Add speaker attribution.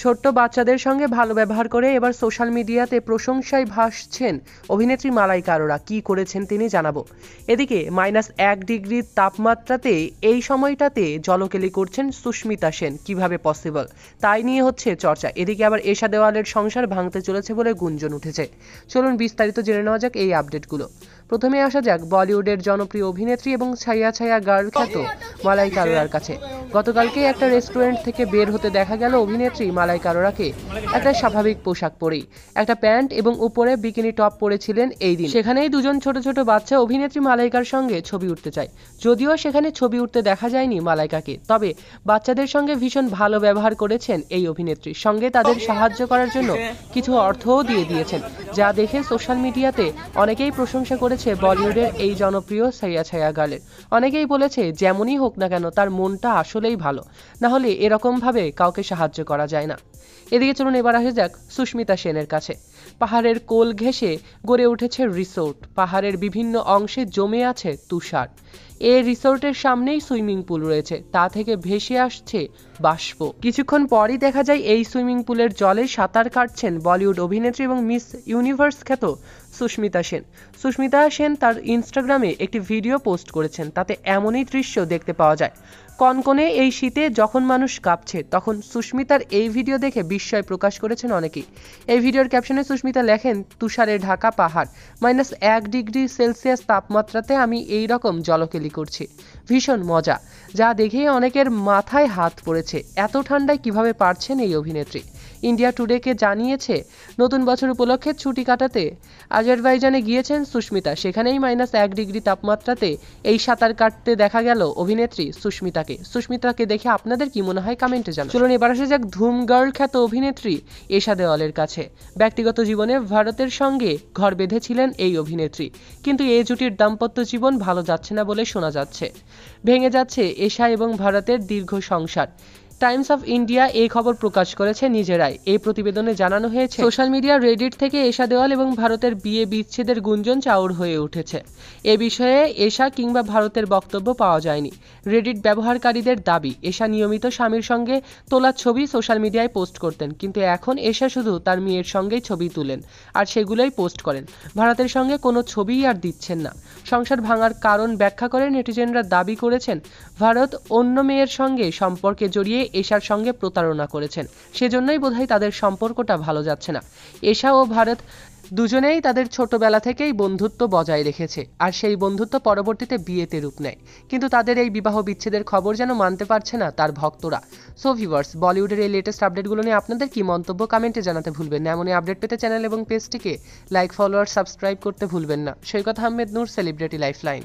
Speaker 1: ছোট্ট বাচ্চাদের সঙ্গে ভালো ব্যবহার করে এবার সোশ্যাল মিডিয়াতে প্রশংসায় ভাসছেন অভিনেত্রী মালাইকা আরোরা। কি করেছেন তিনি জানাবো। এদিকে -1 ডিগ্রি তাপমাত্রাতে এই সময়টাতে জলকেলি করছেন সুস্মিতা সেন, কিভাবে পসিবল তাই নিয়ে হচ্ছে চর্চা। এদিকে আবার এশা দেওয়ালের সংসার ভাঙতে চলেছে বলে গুঞ্জন উঠেছে। চলুন বিস্তারিত জেনে নেওয়া যাক এই আপডেটগুলো। প্রথমে আসা যাক বলিউডের জনপ্রিয় অভিনেত্রী এবং ছায়া ছায়া গার্ল খ্যাত মালাইকা আরোরার কাছে। গতকালকে একটা রেস্টুরেন্ট থেকে বের হতে দেখা গেল অভিনেত্রী মালাইকা আরোরাকে একটা স্বাভাবিক পোশাক পরেই, একটা প্যান্ট এবং উপরে বিকিনি টপ পরেছিলেন এই দিন। সেখানেই দুজন ছোট ছোট বাচ্চা অভিনেত্রী মালাইকার সঙ্গে ছবি উঠতে চায়। যদিও সেখানে ছবি উঠতে দেখা যায়নি মালাইকাকে, তবে বাচ্চাদের সঙ্গে ভীষণ ভালো ব্যবহার করেছেন এই অভিনেত্রী। সঙ্গে তাদের সাহায্য করার জন্য কিছু অর্থও দিয়ে দিয়েছেন, যা দেখে সোশ্যাল মিডিয়াতে অনেকেই প্রশংসা করেছে বলিউডের এই জনপ্রিয় ছায়া ছায়া গার্লের। অনেকেই বলেছে যেমনই হোক না কেন তার মনটা আসলেই ভালো, না হলে এরকম ভাবে কাউকে সাহায্য করা যায় না। এদিকে চলুন এবার আসা যাক সুস্মিতা সেনের কাছে। পাহাড়ের কোল ঘেঁষে গড়ে উঠেছে রিসোর্ট। পাহাড়ের বিভিন্ন অংশে জমে আছে তুষার। এই রিসোর্টের সামনেই সুইমিং পুল রয়েছে, তা থেকে ভেসে আসছে বাষ্প। কিছুক্ষণ পরই দেখা যায় এই সুইমিং পুলের জলে সাঁতার কাটছেন বলিউড অভিনেত্রী এবং মিস ইউনিভার্স খ্যাত সুস্মিতা সেন। সুস্মিতা সেন তার ইনস্টাগ্রামে একটি ভিডিও পোস্ট করেছেন, তাতে এমনই দৃশ্য দেখতে পাওয়া যায়। কনকনে এই শীতে যখন মানুষ কাঁপছে, তখন সুস্মিতার এই ভিডিও দেখে বিস্ময় প্রকাশ করেছেন অনেকেই। এই ভিডিওর ক্যাপশনে সুস্মিতা লেখেন, তুষারে ঢাকা পাহাড়, -1 ডিগ্রি সেলসিয়াস তাপমাত্রাতে আমি এই রকম জলকেলি করছি, ভীষণ মজা। যা দেখেই অনেকের মাথায় হাত পড়েছে, এত ঠান্ডায় কিভাবে পারছেন এই অভিনেত্রী। ইন্ডিয়া টুডেকে জানিয়েছে, নতুন বছর উপলক্ষে ছুটি কাটাতে আজারবাইজানে গিয়েছেন সুস্মিতা। সেখানেই -1 ডিগ্রি তাপমাত্রাতে এই সাঁতার কাটতে দেখা গেল অভিনেত্রী সুস্মিতাকে দেখে আপনাদের কি মনে হয় কমেন্টে জানান। চলুন এবার আসা যাক ধুম গার্ল খ্যাত অভিনেত্রী এশা দেওয়ালের কাছে। ব্যক্তিগত জীবনে ভারতের সঙ্গে ঘর বেঁধেছিলেন এই অভিনেত্রী, কিন্তু এই জুটির দাম্পত্য জীবন ভালো যাচ্ছে না বলে শোনা যাচ্ছে। ভেঙে যাচ্ছে এশা এবং ভারতের দীর্ঘ সংসার। টাইমস অফ ইন্ডিয়া এই খবর প্রকাশ করেছে নিজেরাই। এই প্রতিবেদনে জানানো হয়েছে, সোশ্যাল মিডিয়া রেডিট থেকে এশা দেওয়াল এবং ভারতের বিয়ে বিচ্ছেদের গুঞ্জন চাউর হয়ে উঠেছে। এ বিষয়ে এশা কিংবা ভারতের বক্তব্য পাওয়া যায়নি। রেডিট ব্যবহারকারীদের দাবি, এশা নিয়মিত স্বামীর সঙ্গে তোলা ছবি সোশ্যাল মিডিয়ায় পোস্ট করতেন, কিন্তু এখন এশা শুধু তার মেয়ের সঙ্গেই ছবি তুলেন আর সেগুলোই পোস্ট করেন। ভারতের সঙ্গে কোনো ছবিই আর দিচ্ছেন না। সংসার ভাঙার কারণ ব্যাখ্যা করে নেটিজেনরা দাবি করেছেন, ভারত অন্য মেয়ের সঙ্গে সম্পর্কে জড়িয়ে এশার সঙ্গে প্রতারণা করেছেন, সেজন্যই বোধহয় তাদের সম্পর্কটা ভালো যাচ্ছে না। এশা ও ভারত দুজনেই তাদের ছোটবেলা থেকেই বন্ধুত্ব বজায় রেখেছে, আর সেই বন্ধুত্ব পরবর্তীতে বিয়েতে রূপ নেয়, কিন্তু তাদের এই বিবাহ বিচ্ছেদের খবর যেন মানতে পারছে না তার ভক্তরা। সো ভিউয়ার্স, বলিউডের এই লেটেস্ট আপডেটগুলো নিয়ে আপনাদের কি মন্তব্য কমেন্টে জানাতে ভুলবেন না। এমনই আপডেট পেতে চ্যানেল এবং পেজটিকে লাইক, ফলো আর সাবস্ক্রাইব করতে ভুলবেন না। সৈকত আহমেদ নূর, সেলিব্রিটি লাইফলাইন।